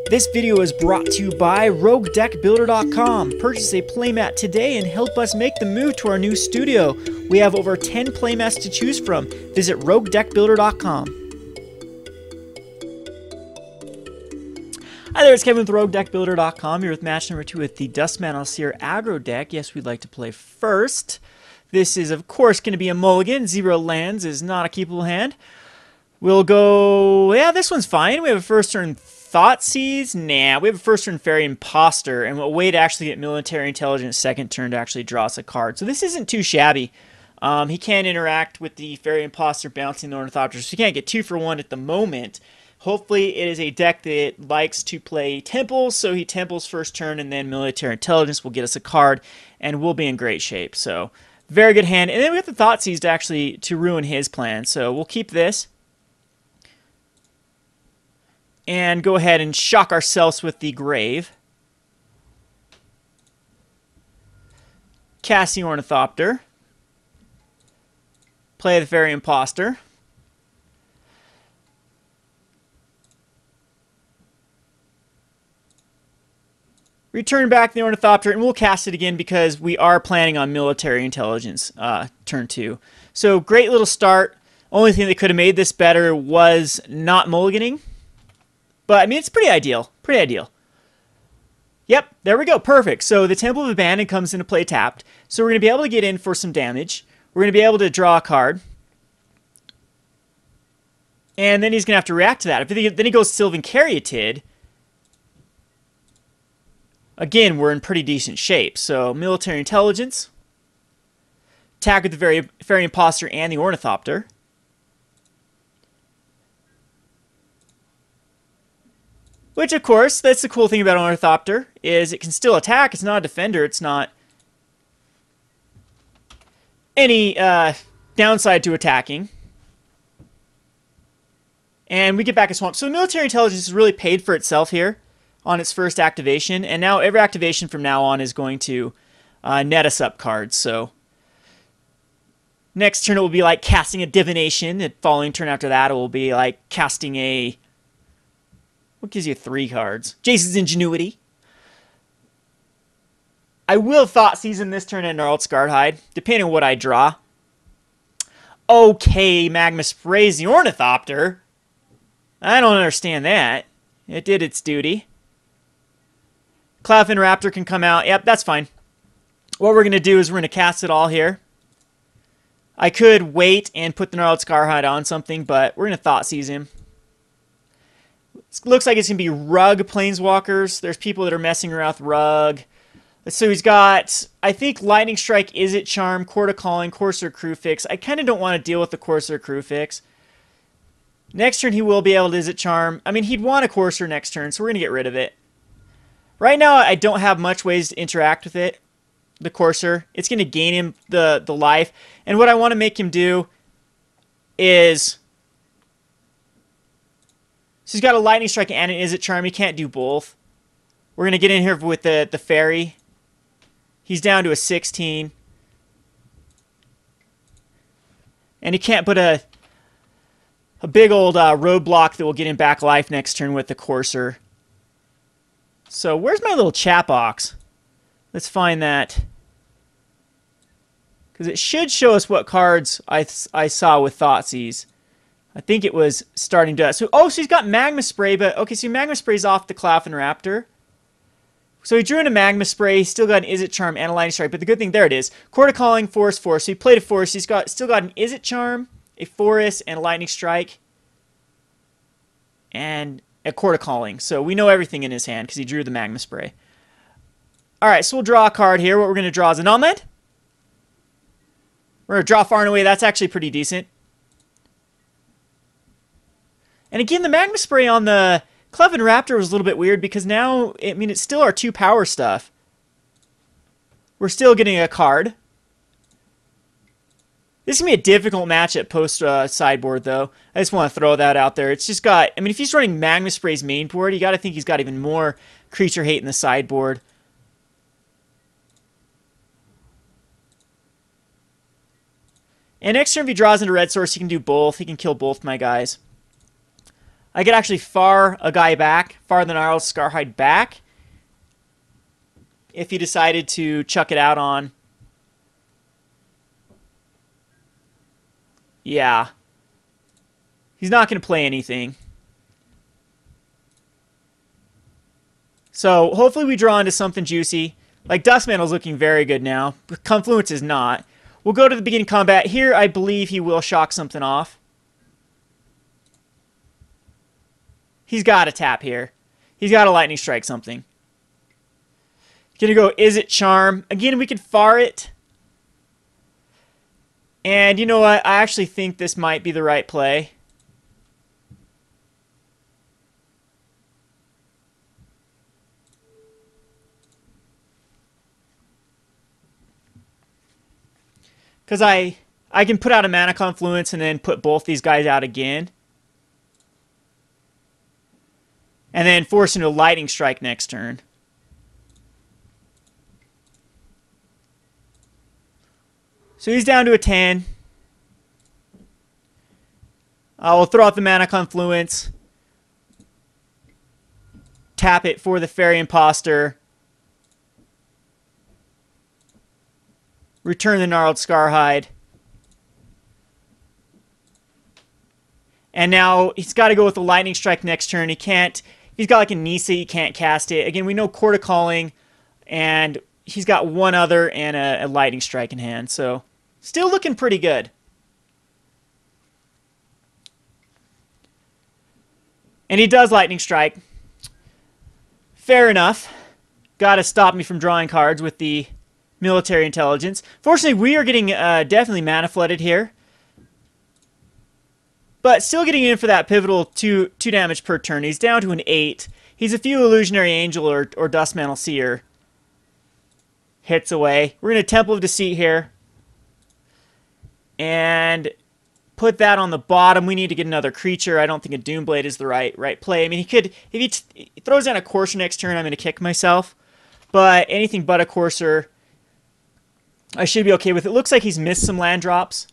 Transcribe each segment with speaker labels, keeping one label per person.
Speaker 1: This video is brought to you by Roguedeckbuilder.com. Purchase a playmat today and help us make the move to our new studio. We have over 10 playmats to choose from. Visit Roguedeckbuilder.com. Hi there, it's Kevin with Roguedeckbuilder.com. Here with match number 2 with the Duskmantle Aggro deck. Yes, we'd like to play first. This is, of course, going to be a mulligan. 0 lands is not a keepable hand. We'll go... Yeah, this one's fine. We have a first turn Thoughtseize? Nah, we have a first turn Fairy Imposter, and a way to actually get Military Intelligence second turn to actually draw us a card. So this isn't too shabby. He can interact with the Fairy Imposter bouncing the Ornithopter, so he can't get 2 for 1 at the moment. Hopefully it is a deck that likes to play Temples, so he Temples first turn, and then Military Intelligence will get us a card, and we'll be in great shape. So, very good hand. And then we have the Thoughtseize to actually to ruin his plan, so we'll keep this. And go ahead and shock ourselves with the Grave. Cast the Ornithopter. Play the Fairy Imposter. Return back the Ornithopter, and we'll cast it again because we are planning on Military Intelligence turn 2. So, great little start. Only thing that could have made this better was not mulliganing. But, I mean, it's pretty ideal. Pretty ideal. Yep, there we go. Perfect. So, the Temple of Abandon comes into play tapped. So, we're going to be able to get in for some damage. We're going to be able to draw a card. And then he's going to have to react to that. Then he goes Sylvan Caryatid. Again, we're in pretty decent shape. So, Military Intelligence. Attack with the Fairy Imposter and the Ornithopter. Which, of course, that's the cool thing about Ornithopter, is it can still attack. It's not a defender. It's not any downside to attacking. And we get back a Swamp. So Military Intelligence is really paid for itself here on its first activation. And now every activation from now on is going to net us up cards. So next turn it will be like casting a Divination. The following turn after that it will be like casting a... What gives you 3 cards? Jace's Ingenuity. I will Thoughtseize in this turn and Gnarled Scarhide, depending on what I draw. Okay, Magma Sprays the Ornithopter. I don't understand that. It did its duty. Cloudfin Raptor can come out. Yep, that's fine. What we're going to do is we're going to cast it all here. I could wait and put the Gnarled Scarhide on something, but we're going to Thoughtseize him. It looks like it's going to be Rug Planeswalkers. There's people that are messing around with Rug. So he's got, I think, Lightning Strike, Izzet Charm, Court of Calling, Courser Crewfix. I kind of don't want to deal with the Courser Crewfix. Next turn he will be able to Izzet Charm. I mean, he'd want a Courser next turn, so we're going to get rid of it. Right now, I don't have much ways to interact with it, the Courser. It's going to gain him the life. And what I want to make him do is... So he's got a Lightning Strike and an Izzet Charm. He can't do both. We're going to get in here with the Fairy. He's down to a 16. And he can't put a big old roadblock that will get him back life next turn with the Courser. So where's my little chat box? Let's find that. Because it should show us what cards I saw with Thoughtseize. I think it was starting to... So he's got Magma Spray, but... Okay, so Magma Spray's off the Cloudfin Raptor. So he drew in a Magma Spray. He's still got an Izzet Charm and a Lightning Strike. But the good thing, there it is. Court of Calling, Forest. So he played a Forest. He's still got an Izzet Charm, a Forest, and a Lightning Strike. And a Court of Calling. So we know everything in his hand because he drew the Magma Spray. Alright, so we'll draw a card here. What we're going to draw is a non-land. We're going to draw Far and Away. That's actually pretty decent. And again, the Magma Spray on the Cloudfin Raptor was a little bit weird because now, I mean, it's still our 2 power stuff. We're still getting a card. This is going to be a difficult matchup post-sideboard, though. I just want to throw that out there. It's just got... I mean, if he's running Magma Spray's main board, you got to think he's got even more creature hate in the sideboard. And next turn, if he draws into Red Source, he can do both. He can kill both my guys. I could actually far a guy back, far the Gnarled Scarhide back, if he decided to chuck it out on. Yeah. He's not going to play anything. So hopefully we draw into something juicy. Like Duskmantle's looking very good now. But Confluence is not. We'll go to the beginning combat. Here I believe he will shock something off. He's got to tap here. He's got to Lightning Strike something. Gonna go Is It Charm. Again, we could far it. And you know what? I actually think this might be the right play. Because I can put out a Mana Confluence and then put both these guys out again. And then force into a Lightning Strike next turn. So he's down to a 10. We'll throw out the Mana Confluence. Tap it for the Fairy Imposter. Return the Gnarled Scarhide. And now he's got to go with the Lightning Strike next turn. He can't. If he's got like a Nisa, he can't cast it. Again, we know Court of Calling, and he's got one other and a Lightning Strike in hand. So still looking pretty good. And he does Lightning Strike. Fair enough. Got to stop me from drawing cards with the Military Intelligence. Fortunately, we are getting definitely mana flooded here. But still getting in for that pivotal 2 damage per turn. He's down to an 8. He's a few Illusionary Angel or Duskmantle Seer hits away. We're going to Temple of Deceit here. And put that on the bottom. We need to get another creature. I don't think a Doomblade is the right play. I mean, he could, if he throws down a Courser next turn, I'm going to kick myself. But anything but a Courser, I should be okay with. It looks like he's missed some land drops.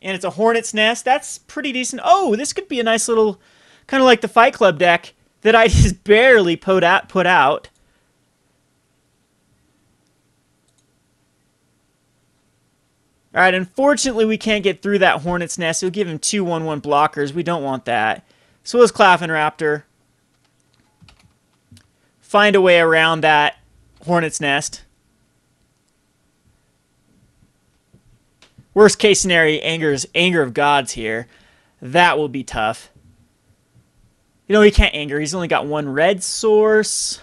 Speaker 1: And it's a Hornet's Nest. That's pretty decent. Oh, this could be a nice little, kind of like the Fight Club deck that I just barely put out. All right, unfortunately, we can't get through that Hornet's Nest. It'll give him 2/1/1 blockers. We don't want that. So let's Claffin Raptor. Find a way around that Hornet's Nest. Worst case scenario, Anger of Gods here. That will be tough. You know, he can't Anger. He's only got one red source.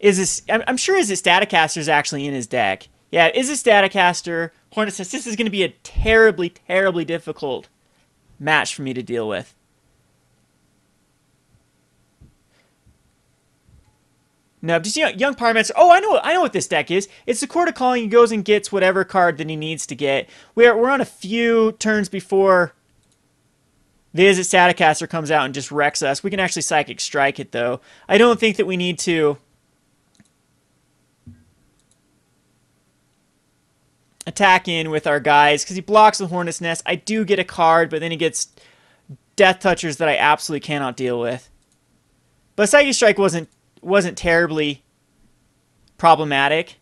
Speaker 1: I'm sure Is It Staticaster is actually in his deck. Yeah, Is It Staticaster, Hornet's Nest. This is going to be a terribly, terribly difficult match for me to deal with. No, just Young Pyromancer. Oh, I know what this deck is. It's the Court of Calling. He goes and gets whatever card that he needs to get. We're on a few turns before the Is It Staticaster comes out and just wrecks us. We can actually Psychic Strike it, though. I don't think that we need to attack in with our guys, because he blocks the Hornet's Nest. I do get a card, but then he gets Death Touchers that I absolutely cannot deal with. But Psychic Strike wasn't terribly problematic.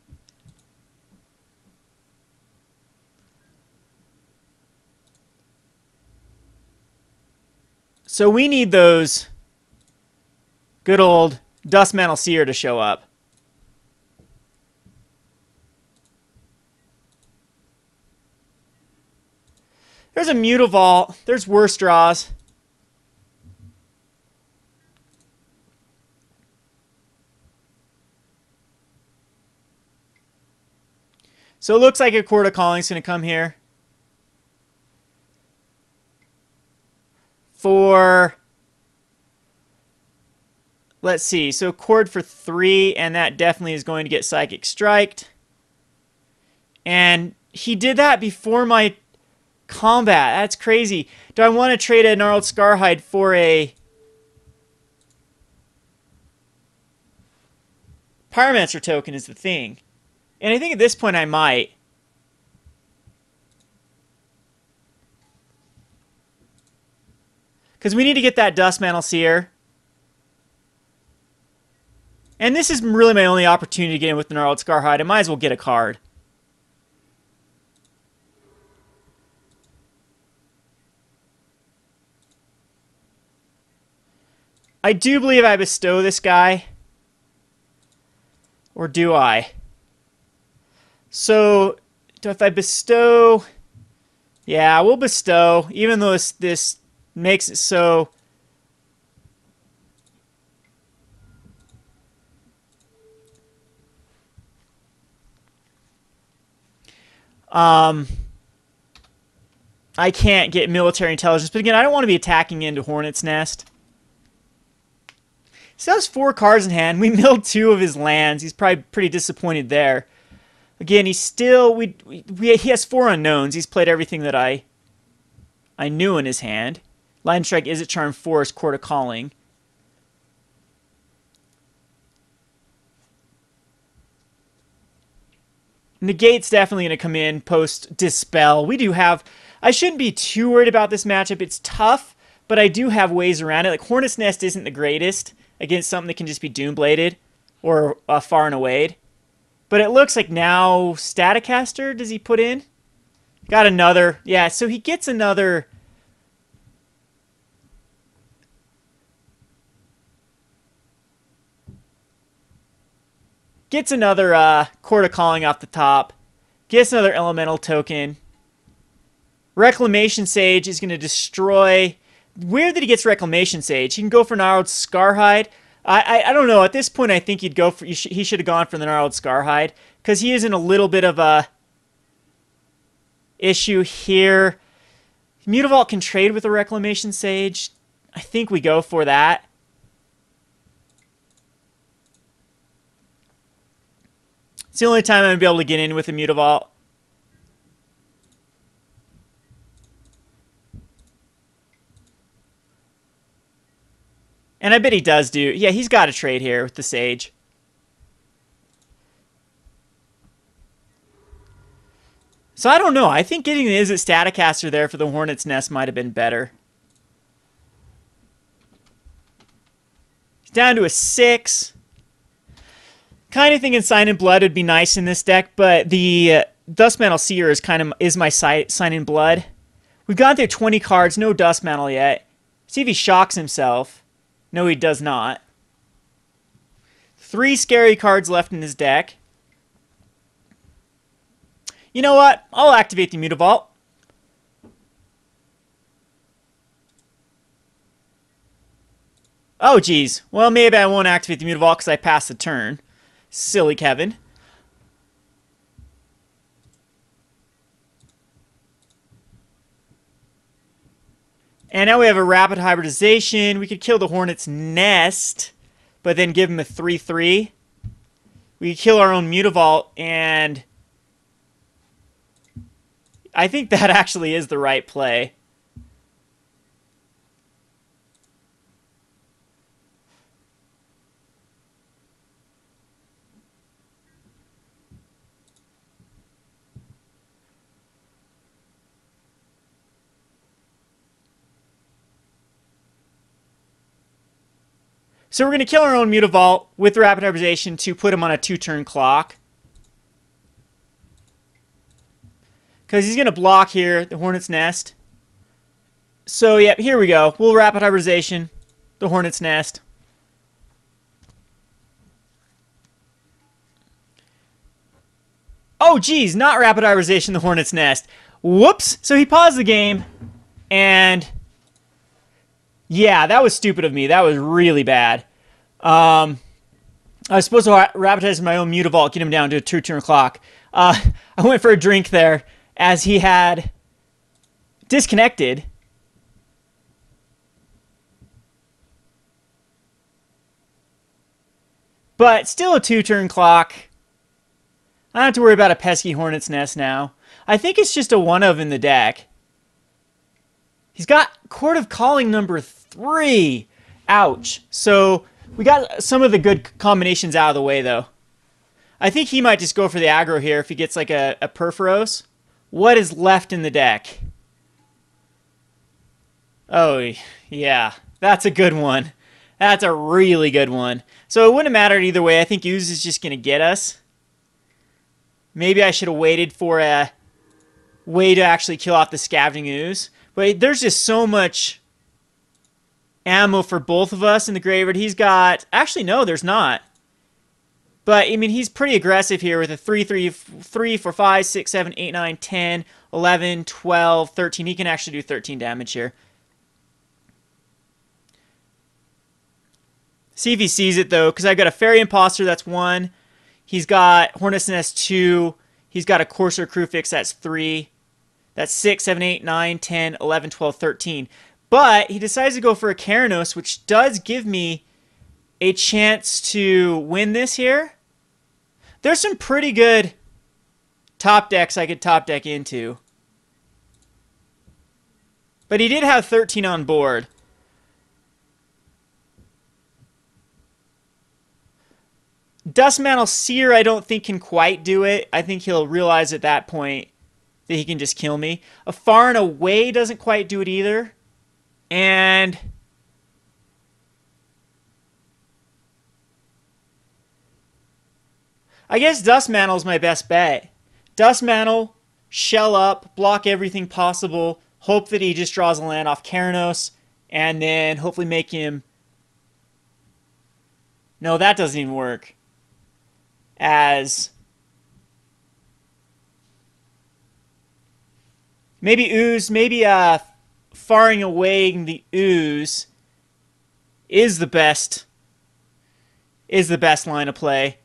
Speaker 1: So we need those good old Duskmantle Seer to show up. There's a Mutavault. There's worse draws. So it looks like a Court of Calling is going to come here. For, let's see, so Court for 3, and that definitely is going to get Psychic Striked. And he did that before my combat. That's crazy. Do I want to trade a Gnarled Scarhide for a Pyromancer token is the thing. And I think at this point I might. Because we need to get that Duskmantle Seer. And this is really my only opportunity to get in with the Gnarled Scarhide. I might as well get a card. I do believe I bestow this guy. Or do I? So, if I bestow... Yeah, we'll bestow, even though this makes it so... I can't get military intelligence. But again, I don't want to be attacking into Hornet's Nest. He still has 4 cards in hand. We milled 2 of his lands. He's probably pretty disappointed there. Again, he's still... he has 4 unknowns. He's played everything that I knew in his hand. Lightning Strike, Is It Charm, Forest, Court of Calling. Negate's definitely going to come in post Dispel. We do have... I shouldn't be too worried about this matchup. It's tough, but I do have ways around it. Like, Hornet's Nest isn't the greatest against something that can just be Doombladed or Far and Away. But it looks like now Staticaster, does he put in? Got another. Yeah, so he gets another... Gets another Court of Calling off the top. Gets another Elemental token. Reclamation Sage is going to destroy... Weird that he gets Reclamation Sage. He can go for Gnarled Scarhide. I don't know. At this point, I think he'd go for... He should have gone for the Gnarled Scarhide. Because he is in a little bit of a... issue here. Mutavault can trade with a Reclamation Sage. I think we go for that. It's the only time I'm going to be able to get in with a Mutavault. And I bet he does do... Yeah, he's got to trade here with the Sage. So I don't know. I think getting the Is It Staticaster there for the Hornet's Nest might have been better. He's down to a 6. Kind of thinking Sign in Blood would be nice in this deck, but the Duskmantle Seer is my Sign in Blood. We've gone through 20 cards, no Duskmantle yet. See if he shocks himself. No, he does not. 3 scary cards left in his deck. You know what? I'll activate the Mutavault. Oh, geez. Well, maybe I won't activate the Mutavault because I passed the turn. Silly Kevin. And now we have a Rapid Hybridization. We could kill the Hornet's Nest, but then give him a 3/3. We could kill our own Mutavault, and I think that actually is the right play. So we're going to kill our own Mutavault with Rapid Hybridization to put him on a 2-turn clock. Because he's going to block here, the Hornet's Nest. So, yeah, here we go. We'll Rapid Hybridization, the Hornet's Nest. Oh, geez, not Rapid Hybridization, the Hornet's Nest. Whoops. So he paused the game, and... yeah, that was stupid of me. That was really bad. I was supposed to Rapidize my own Mutavault, get him down to a 2-turn clock. I went for a drink there as he had disconnected. But still a 2-turn clock. I don't have to worry about a pesky Hornet's Nest now. I think it's just a 1-of in the deck. He's got Court of Calling number 3. Ouch. So we got some of the good combinations out of the way, though. I think he might just go for the aggro here if he gets like a Perforos. What is left in the deck? Oh, yeah. That's a good one. That's a really good one. So it wouldn't have mattered either way. I think Ooze is just going to get us. Maybe I should have waited for a way to actually kill off the Scavenging Ooze. But there's just so much ammo for both of us in the graveyard. He's got... Actually, no, there's not. But, I mean, he's pretty aggressive here with a 3, 4, 5, 6, 7, 8, 9, 10, 11, 12, 13. He can actually do 13 damage here. See if he sees it, though, because I've got a Fairy Imposter, that's 1. He's got Hornet's Nest, 2. He's got a Courser Crewfix, that's 3. That's 6, 7, 8, 9, 10, 11, 12, 13. But he decides to go for a Keranos, which does give me a chance to win this here. There's some pretty good top decks I could top deck into. But he did have 13 on board. Duskmantle Seer I don't think can quite do it. I think he'll realize at that point that he can just kill me. A Far and Away doesn't quite do it either. And I guess Duskmantle is my best bet. Duskmantle, shell up, block everything possible, hope that he just draws a land off Keranos, and then hopefully make him... No, that doesn't even work. As... Maybe Ooze, maybe Faring Away the Ooze is the best line of play.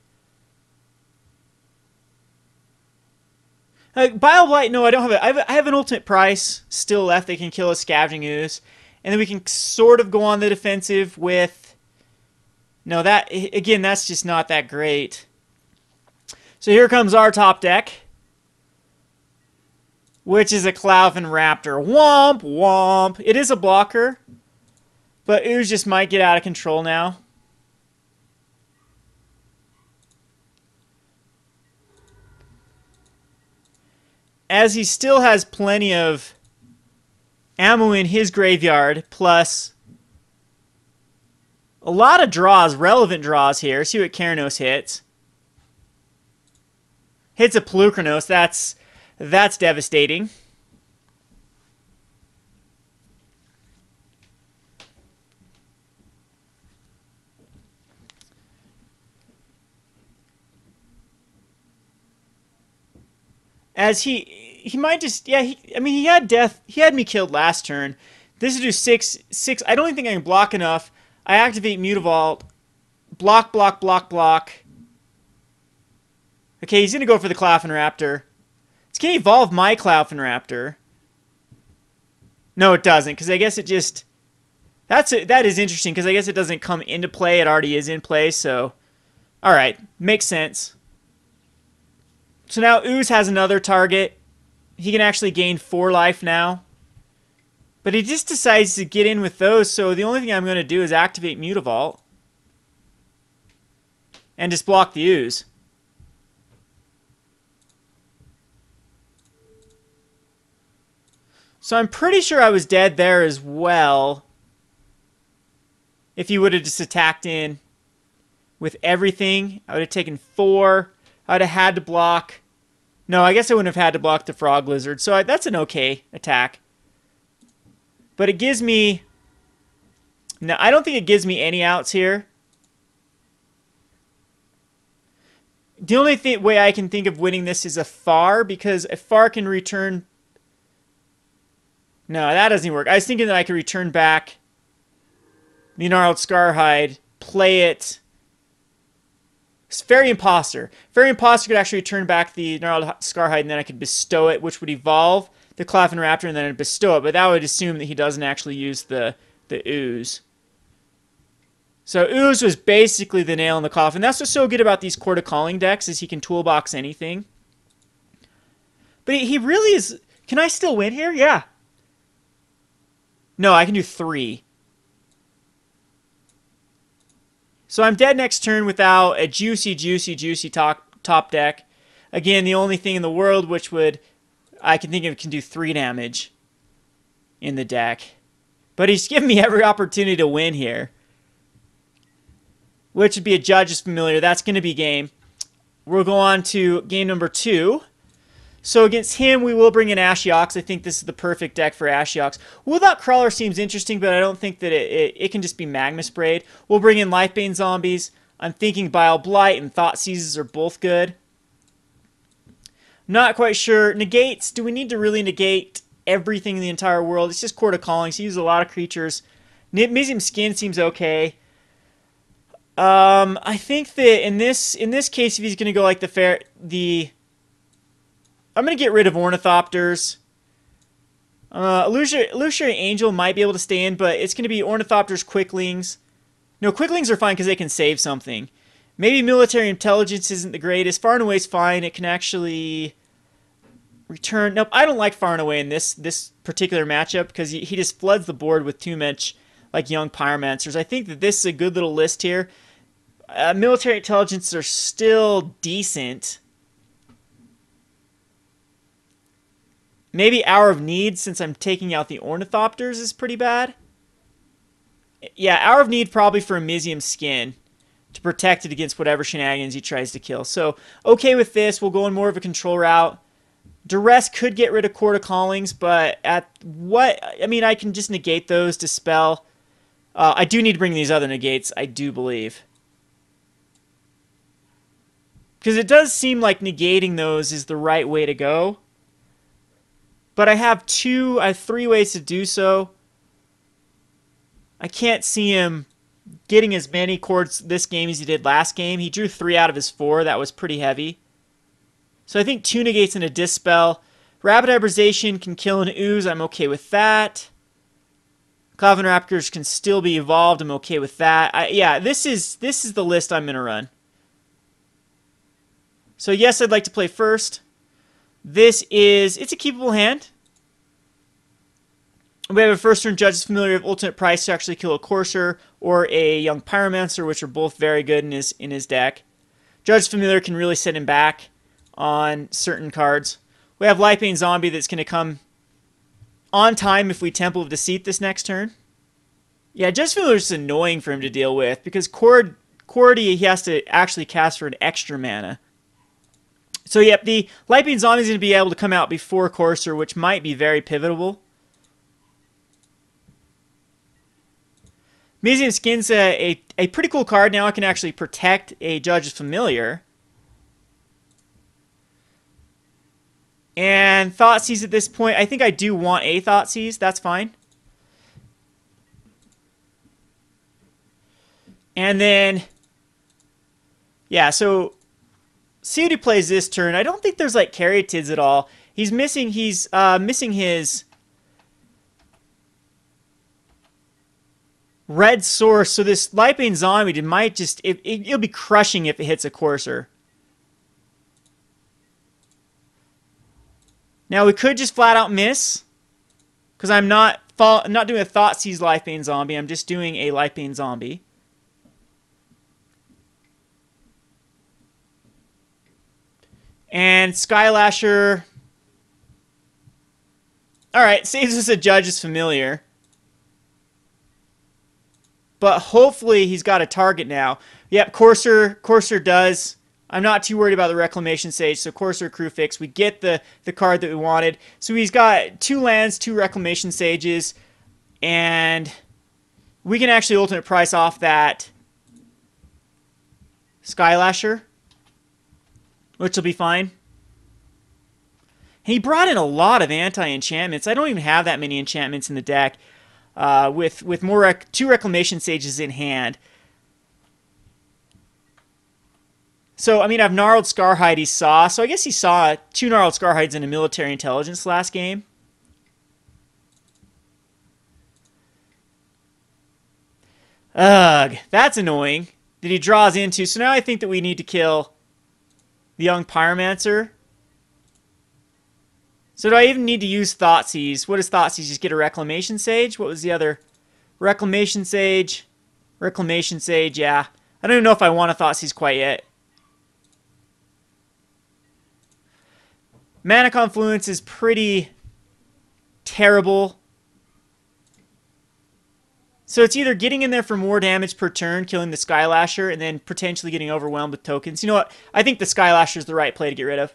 Speaker 1: Bile Blight, no, I don't have it. I have an ultimate price still left. They can kill a Scavenging Ooze. And then we can sort of go on the defensive with... No, that, again, that's just not that great. So here comes our top deck, which is a Cloudfin Raptor. Womp, womp. It is a blocker, but Ooze just might get out of control now. As he still has plenty of ammo in his graveyard, plus a lot of draws, relevant draws here. See what Keranos hits. Hits a Pelucranos. That's devastating. As he might just, yeah, I mean, he had death. He had me killed last turn. This will do 6. I don't even think I can block enough. I activate Mutavault. Block, block, block, block. Okay, he's going to go for the Cloudfin Raptor. It's going to evolve my Cloudfin Raptor. No, it doesn't, because I guess it just... That is interesting, because I guess it doesn't come into play. It already is in play, so... Alright, makes sense. So now Ooze has another target. He can actually gain 4 life now. But he just decides to get in with those, so the only thing I'm going to do is activate Mutavault. And just block the Ooze. So I'm pretty sure I was dead there as well. If he would have just attacked in with everything, I would have taken 4. I would have had to block. No, I guess I wouldn't have had to block the Frog Lizard. So that's an okay attack. But it gives me... No, I don't think it gives me any outs here. The only way I can think of winning this is a Far, because a Far can return... No, that doesn't work. I was thinking that I could return back the Gnarled Scarhide, play it... It's Fairy Imposter. Fairy Imposter could actually return back the Gnarled Scarhide, and then I could bestow it, which would evolve the Cloudfin Raptor, and then I'd bestow it. But that would assume that he doesn't actually use the Ooze. So Ooze was basically the nail in the coffin. That's what's so good about these Court of Calling decks, is he can toolbox anything. But he really is... Can I still win here? Yeah. No, I can do 3. So I'm dead next turn without a juicy, juicy, juicy top deck. Again, the only thing in the world which would... I can think of can do 3 damage in the deck. But he's given me every opportunity to win here. Which would be a Judge's Familiar. That's going to be game. We'll go on to game number 2. So against him, we will bring in Ashiox. I think this is the perfect deck for Ashiox. Without Crawler seems interesting, but I don't think that it can just be Magma Sprayed. We'll bring in Lifebane Zombies. I'm thinking Bile Blight and Thought Seizes are both good. Not quite sure. Negates. Do we need to really negate everything in the entire world? It's just Court of Callings. He uses a lot of creatures. Mizium Skin seems okay. I think that in this case, if he's going to go like I'm going to get rid of Ornithopters. Illusionary Angel might be able to stay in, but it's going to be Ornithopters, Quicklings. No, Quicklings are fine because they can save something. Maybe Military Intelligence isn't the greatest. Far and Away is fine. It can actually return. Nope, I don't like Far and Away in this particular matchup because he just floods the board with too much like Young Pyromancers. I think that this is a good little list here. Military Intelligence are still decent. Maybe Hour of Need, since I'm taking out the Ornithopters, is pretty bad. Yeah, Hour of Need probably for a Mizium Skin to protect it against whatever shenanigans he tries to kill. So, okay with this. We'll go in more of a control route. Duress could get rid of Court of Callings, but at what... I mean, I can just negate those, Dispel. I do need to bring these other negates, I do believe. Because it does seem like negating those is the right way to go. But I have 3 ways to do so. I can't see him getting as many chords this game as he did last game. He drew 3 out of his 4. That was pretty heavy. So I think 2 negates and a Dispel. Rapid Hybridization can kill an Ooze. I'm okay with that. Cloven Raptors can still be evolved. I'm okay with that. Yeah, this is the list I'm going to run. So yes, I'd like to play first. It's a keepable hand. We have a first turn Judge's Familiar of Ultimate Price to actually kill a Courser or a Young Pyromancer, which are both very good in his deck. Judge's Familiar can really set him back on certain cards. We have Lifebane Zombie that's going to come on time if we Temple of Deceit this next turn. Yeah, Judge's Familiar is just annoying for him to deal with because Cordy he has to actually cast for an extra mana. So yep, the Lifebane Zombie is going to be able to come out before Courser, which might be very pivotal. Mizium Skin's a pretty cool card. Now I can actually protect a Judge's Familiar. And Thoughtseize at this point, I think I do want a Thoughtseize. That's fine. And then, yeah, so see what he plays this turn. I don't think there's like Caryatids at all. He's missing his red source. So this Lifebane Zombie might just it'll be crushing if it hits a Courser. Now we could just flat out miss because I'm not doing a Thoughtseize Lifebane Zombie. I'm just doing a Lifebane Zombie. And Skylasher. Alright, saves us a Judge's Familiar. But hopefully he's got a target now. Yep, Courser does. I'm not too worried about the Reclamation Sage, so Courser Crew Fix. We get the card that we wanted. So he's got 2 lands, 2 Reclamation Sages, and we can actually ultimate price off that Skylasher, which will be fine. He brought in a lot of anti-enchantments. I don't even have that many enchantments in the deck with more 2 Reclamation Sages in hand. So, I mean, I've Gnarled Scarhide he saw. So I guess he saw 2 Gnarled Scarhides in a Military Intelligence last game. Ugh, that's annoying that he draws into. So now I think that we need to kill the Young Pyromancer. So do I even need to use Thoughtseize? What does Thoughtseize? Just get a Reclamation Sage? What was the other? Reclamation Sage. Reclamation Sage, yeah. I don't even know if I want a Thoughtseize quite yet. Mana Confluence is pretty terrible. So it's either getting in there for more damage per turn, killing the Skylasher, and then potentially getting overwhelmed with tokens. You know what? I think the Skylasher is the right play to get rid of.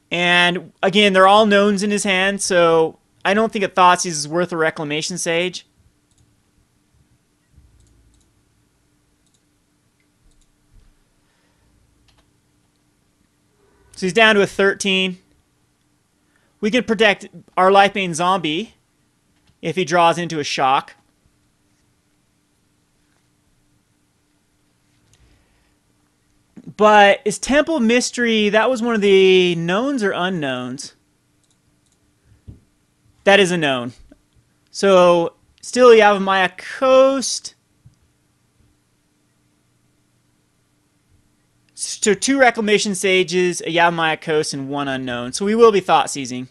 Speaker 1: And again, they're all knowns in his hand, so I don't think a Thoughtseize is worth a Reclamation Sage. So he's down to a 13. We can protect our Lifebane Zombie if he draws into a shock. But is Temple Mystery, that was one of the knowns or unknowns? That is a known. So still Yavimaya Coast. So 2 Reclamation Sages, a Yavimaya Coast, and 1 unknown. So we will be Thoughtseizing.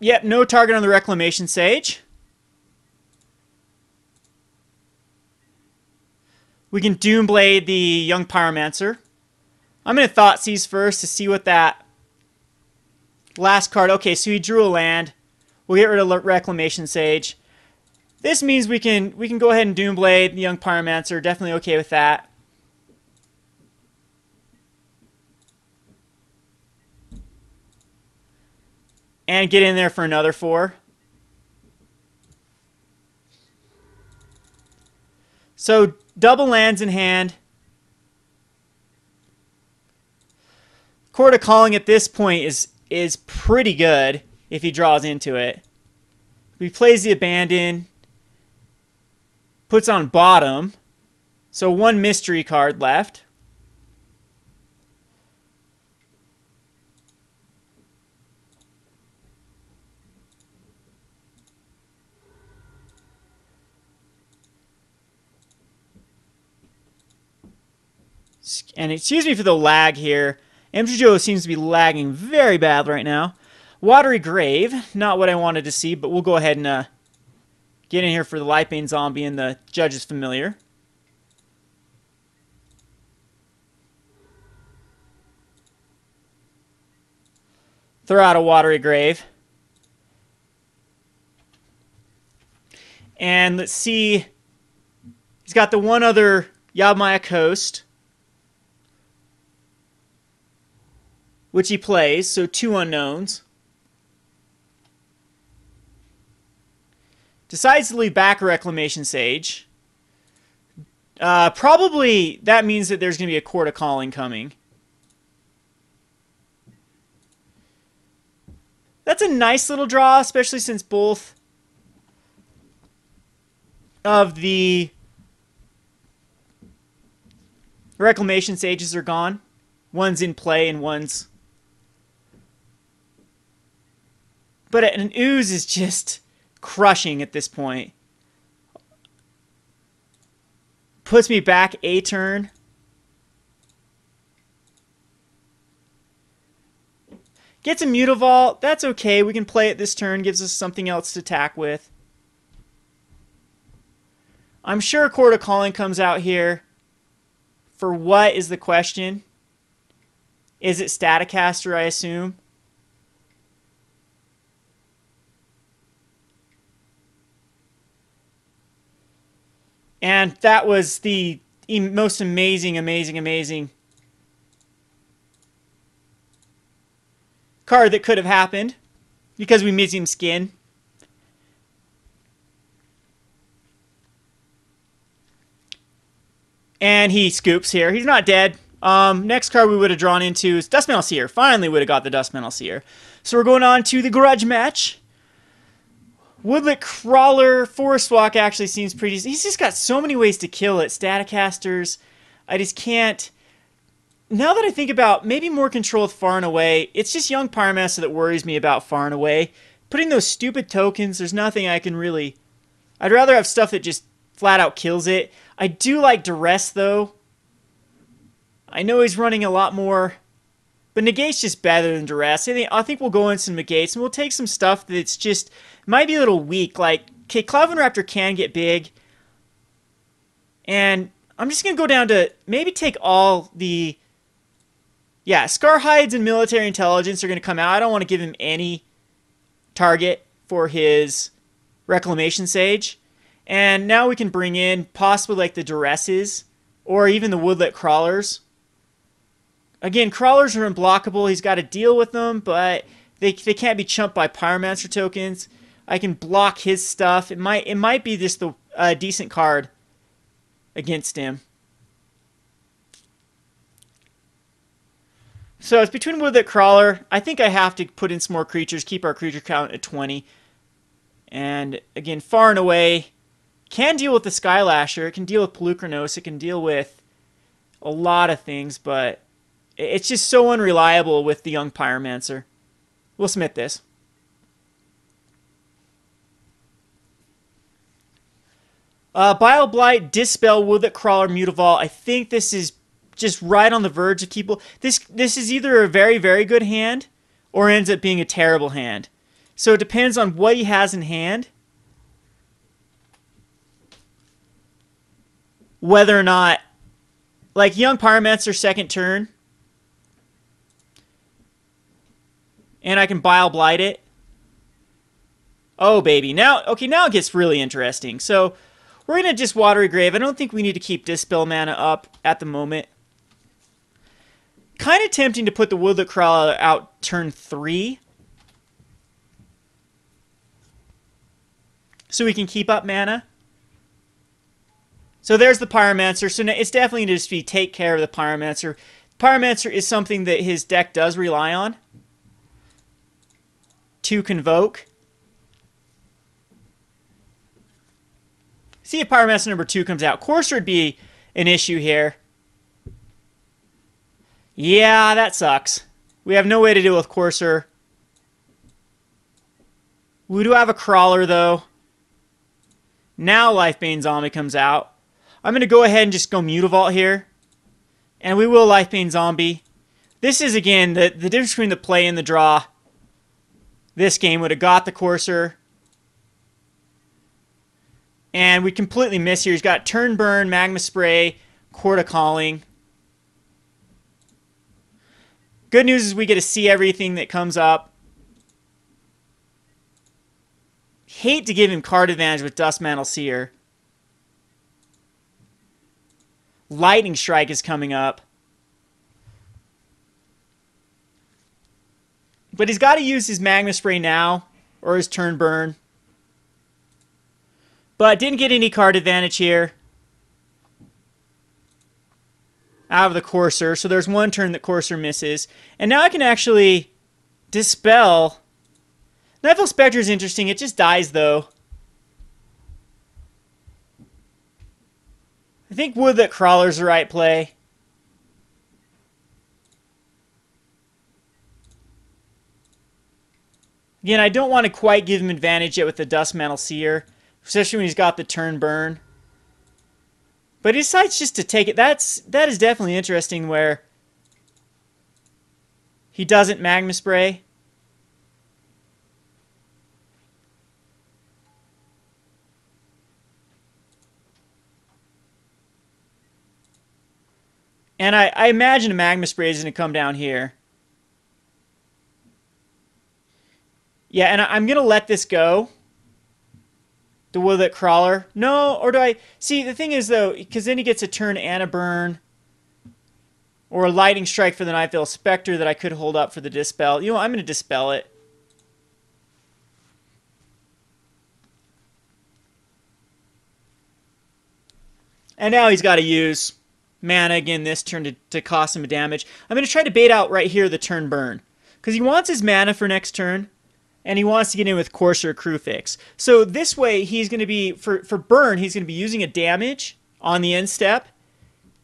Speaker 1: Yep, no target on the Reclamation Sage. We can Doomblade the Young Pyromancer. I'm going to Thoughtseize first to see what that last card... Okay, so he drew a land. We'll get rid of Reclamation Sage. This means we can go ahead and Doomblade the Young Pyromancer. Definitely okay with that. And get in there for another 4. So double lands in hand. Court of Calling at this point is pretty good if he draws into it. He plays the Abandon. Puts on bottom. So 1 mystery card left. And excuse me for the lag here. MJO seems to be lagging very bad right now. Watery Grave, not what I wanted to see, but we'll go ahead and get in here for the Lifebane Zombie and the Judge's Familiar. Throw out a Watery Grave. And let's see. He's got the one other Yavimaya Coast, which he plays, so 2 unknowns. Decides to leave back a Reclamation Sage. Probably that means that there's going to be a Court of Calling coming. That's a nice little draw, especially since both of the Reclamation Sages are gone. One's in play and one's... But an Ooze is just crushing at this point. Puts me back a turn. Gets a Mutavault. That's okay. We can play it this turn. Gives us something else to attack with. I'm sure Court of Calling comes out here. For what is the question? Is it Staticaster, I assume? And that was the most amazing card that could have happened because we missed him skin. And he scoops here. He's not dead. Next card we would have drawn into is Duskmantle Seer. Finally would have got the Duskmantle Seer. So we're going on to the Grudge match. Woodlet Crawler, Forest Walk actually seems pretty... He's just got so many ways to kill it. Staticasters. I just can't... Now that I think about maybe more control with Far and Away, it's just Young Pyromancer that worries me about Far and Away. Putting those stupid tokens, there's nothing I can really... I'd rather have stuff that just flat out kills it. I do like Duress, though. I know he's running a lot more... But Negate's just better than Duress. I think we'll go in some Negates, and we'll take some stuff that's just... Might be a little weak. Like, okay, Cloven Raptor can get big. And I'm just going to go down to maybe take all the... Yeah, Scar Hides and Military Intelligence are going to come out. I don't want to give him any target for his Reclamation Sage. And now we can bring in possibly like the Duresses or even the Woodlet Crawlers. Again, Crawlers are unblockable. He's got to deal with them, but they can't be chumped by Pyromancer tokens. I can block his stuff. It might be just a decent card against him. So it's between Woodlet Crawler. I think I have to put in some more creatures, keep our creature count at 20. And again, far and away, can deal with the Skylasher. It can deal with Pelucranos. It can deal with a lot of things, but it's just so unreliable with the young Pyromancer. We'll submit this. Bile Blight, Dispel, Woodlet Crawler, Mutavault. I think this is just right on the verge of people. This is either a very, very good hand or ends up being a terrible hand. So it depends on what he has in hand, whether or not, like young Pyromancer second turn, and I can Bile Blight it. Oh baby, now it gets really interesting. So we're gonna just Watery Grave. I don't think we need to keep Dispel mana up at the moment. Kind of tempting to put the Woodlet Crawler out turn 3. So we can keep up mana. So there's the Pyromancer. So it's definitely going to just be take care of the Pyromancer. Pyromancer is something that his deck does rely on to convoke. See if Pyromancer number 2 comes out. Courser would be an issue here. Yeah, that sucks. We have no way to deal with Courser. We do have a Crawler, though. Now Lifebane Zombie comes out. I'm going to go ahead and just go Mutavault here. And we will Lifebane Zombie. This is, again, the difference between the play and the draw. This game would have got the Courser. And we completely miss here. He's got Turn Burn, Magma Spray, Court of Calling. Good news is we get to see everything that comes up. Hate to give him card advantage with Duskmantle Seer. Lightning Strike is coming up. But he's got to use his Magma Spray now, or his Turn Burn. But didn't get any card advantage here. Out of the Courser. So there's one turn that Courser misses. And now I can actually dispel. Nightfall Spectre is interesting. It just dies, though. I think Woodlet Crawler's the right play. Again, I don't want to quite give him advantage yet with the Duskmantle Seer, especially when he's got the Turn Burn. But he decides just to take it. That is definitely interesting where he doesn't Magma Spray. And I imagine a Magma Spray is going to come down here. Yeah, and I'm going to let this go. The Woodlet Crawler. No, or do I... See, the thing is, though, because then he gets a turn and a burn. Or a Lightning Strike for the Nightveil Spectre that I could hold up for the Dispel. You know, I'm going to Dispel it. And now he's got to use mana again this turn to cost him a damage. I'm going to try to bait out right here the Turn Burn. Because he wants his mana for next turn. And he wants to get in with Courser Crewfix. So this way, he's going to be, for burn, he's going to be using a damage on the end step.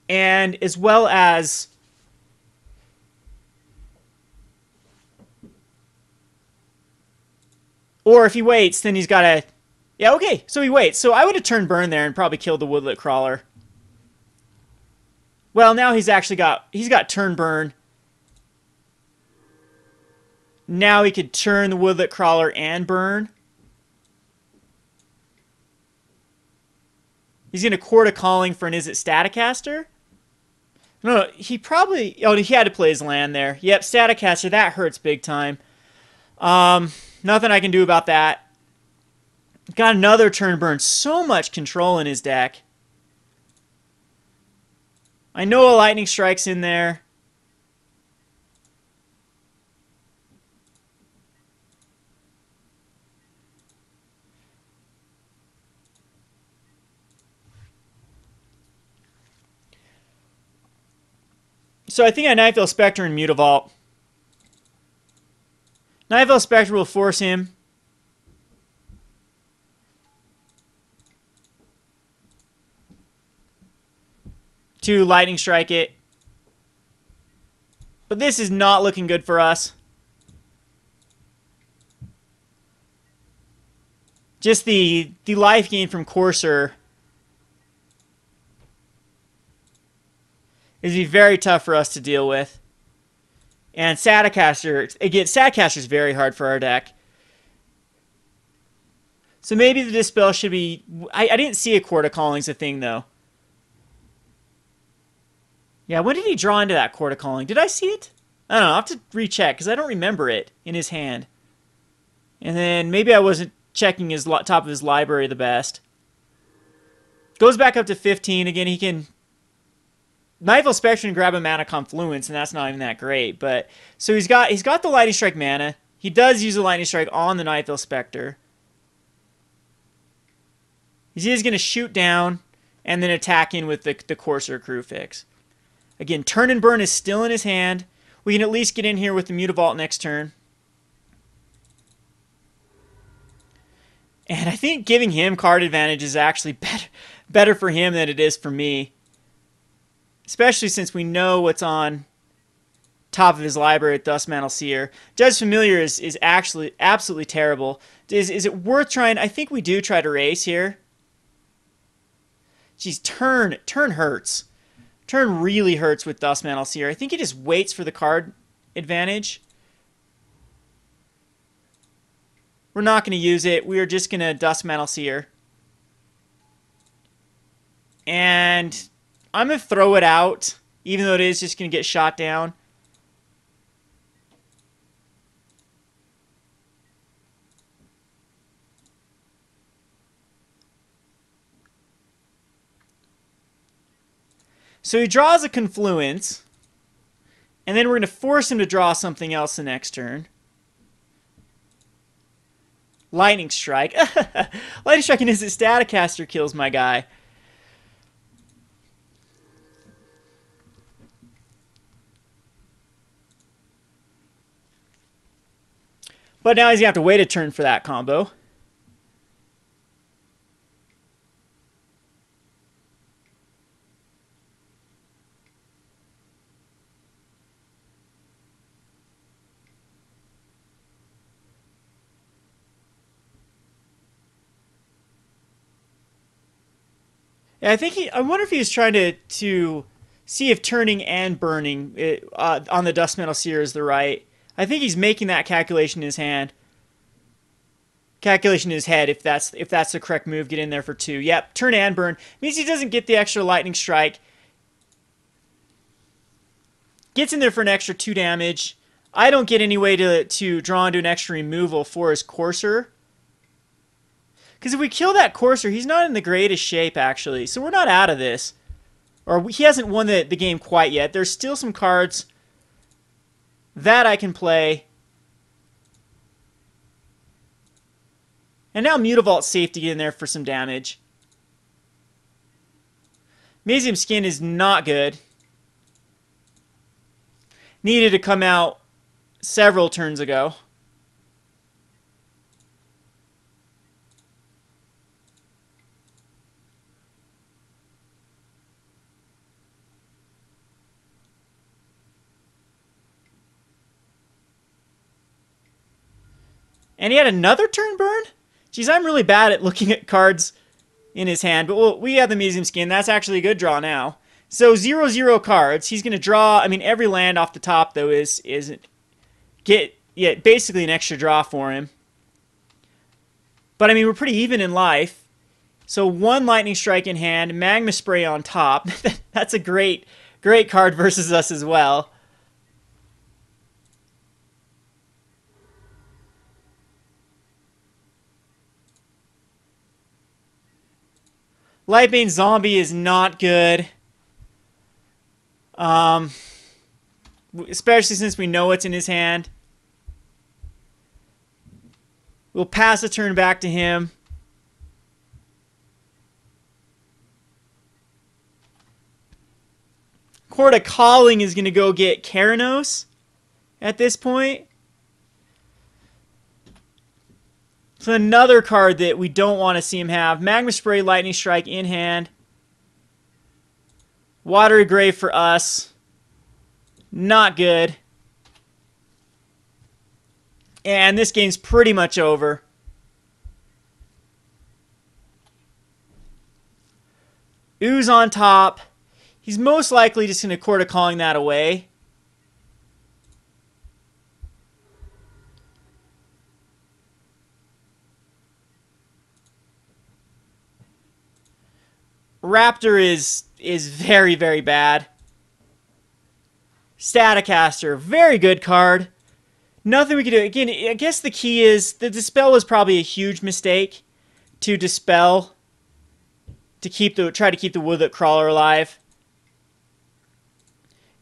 Speaker 1: And as well as... Or if he waits, then he's got to... Yeah, okay, so he waits. So I would have turned burn there and probably killed the Woodlet Crawler. Well, now he's actually got... He's got turn burn. Now he could turn the Woodlet Crawler and burn. He's going to court a calling for an Is It Staticaster? No, he probably... Oh, he had to play his land there. Yep, Staticaster, that hurts big time. Nothing I can do about that. Got another turn burn. So much control in his deck. I know a Lightning Strike's in there. So I think I Nightveil Spectre and Mutavault. Nightveil Spectre will force him to Lightning Strike it. But this is not looking good for us. Just the life gain from Courser is be very tough for us to deal with. And Staticaster, again, Staticaster is very hard for our deck. So maybe the Dispel should be... I didn't see a Court of Calling's a thing, though. Yeah, when did he draw into that Court of Calling? Did I see it? I don't know, I'll have to recheck, because I don't remember it in his hand. And then maybe I wasn't checking his top of his library the best. Goes back up to 15. Again, he can... Nightveil Spectre and grab a Mana Confluence, and that's not even that great. But so he's got the Lightning Strike mana. He does use the Lightning Strike on the Nightveil Spectre. He is going to shoot down and then attack in with the Courser Crucifix. Again, Turn and Burn is still in his hand. We can at least get in here with the Mutavault next turn. And I think giving him card advantage is actually better for him than it is for me. Especially since we know what's on top of his library at Duskmantle Seer. Judge Familiar is actually absolutely terrible. Is it worth trying? I think we do try to race here. Geez, turn hurts. Turn really hurts with Duskmantle Seer. I think he just waits for the card advantage. We're not going to use it. We are just going to Duskmantle Seer. And I'm going to throw it out, even though it is just going to get shot down. So he draws a Confluence, and then we're going to force him to draw something else the next turn. Lightning Strike. Lightning Strike and Is It Staticaster kills my guy. But now he's going to have to wait a turn for that combo. Yeah, I wonder if he was trying to see if turning and burning on the Duskmantle Seer is the right. I think he's making that calculation in his hand. Calculation in his head, if that's the correct move, get in there for 2. Yep, turn and burn. Means he doesn't get the extra Lightning Strike. Gets in there for an extra 2 damage. I don't get any way to draw into an extra removal for his Courser. Because if we kill that Courser, he's not in the greatest shape, actually. So we're not out of this. Or he hasn't won the game quite yet. There's still some cards that I can play. And now Mutavault's safe to get in there for some damage. Mazium Skin is not good. Needed to come out several turns ago. And he had another turn burn? Geez, I'm really bad at looking at cards in his hand. But we have the Mazium Skin. That's actually a good draw now. So 0/0 cards. He's going to draw. I mean, every land off the top, though, is basically an extra draw for him. But, I mean, we're pretty even in life. So 1 Lightning Strike in hand, Magma Spray on top. That's a great card versus us as well. Lightbane Zombie is not good. Especially since we know what's in his hand. We'll pass a turn back to him. Court of Calling is going to go get Keranos at this point. So another card that we don't want to see him have. Magma Spray, Lightning Strike in hand. Watery Grave for us. Not good. And this game's pretty much over. Ooze on top. He's most likely just going to Court of Calling that away. Raptor is very, very bad. Staticaster, very good card. Nothing we can do. Again, I guess the key is the Dispel was probably a huge mistake to Dispel to try to keep the Woodlet Crawler alive.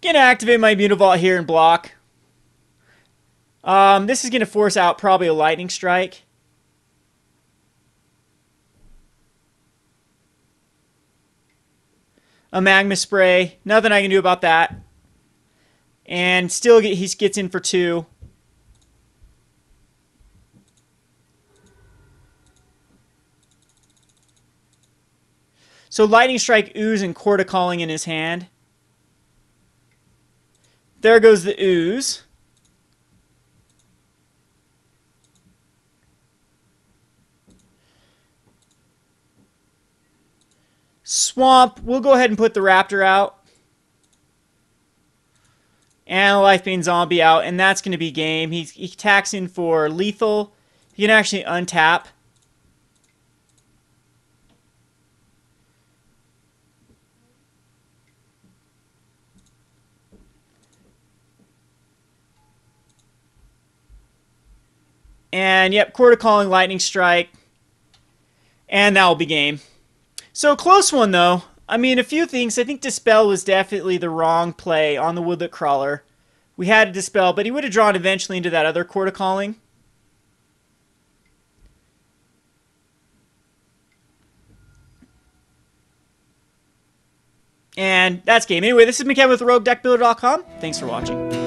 Speaker 1: Gonna activate my Mutavault here and block. This is gonna force out probably a Lightning Strike. A Magma Spray. Nothing I can do about that. And still he gets in for 2. So Lightning Strike, Ooze, and Court of Calling in his hand. There goes the Ooze. Swamp, we'll go ahead and put the Raptor out. And a Lifebane Zombie out, and that's going to be game. He attacks in for lethal. He can actually untap. And yep, Court of Calling, Lightning Strike. And that will be game. So close one though. I mean, a few things. I think Dispel was definitely the wrong play on the Woodlet Crawler. We had to Dispel, but he would have drawn eventually into that other Court of Calling. And that's game. Anyway, this is McKevin with Roguedeckbuilder.com. Thanks for watching.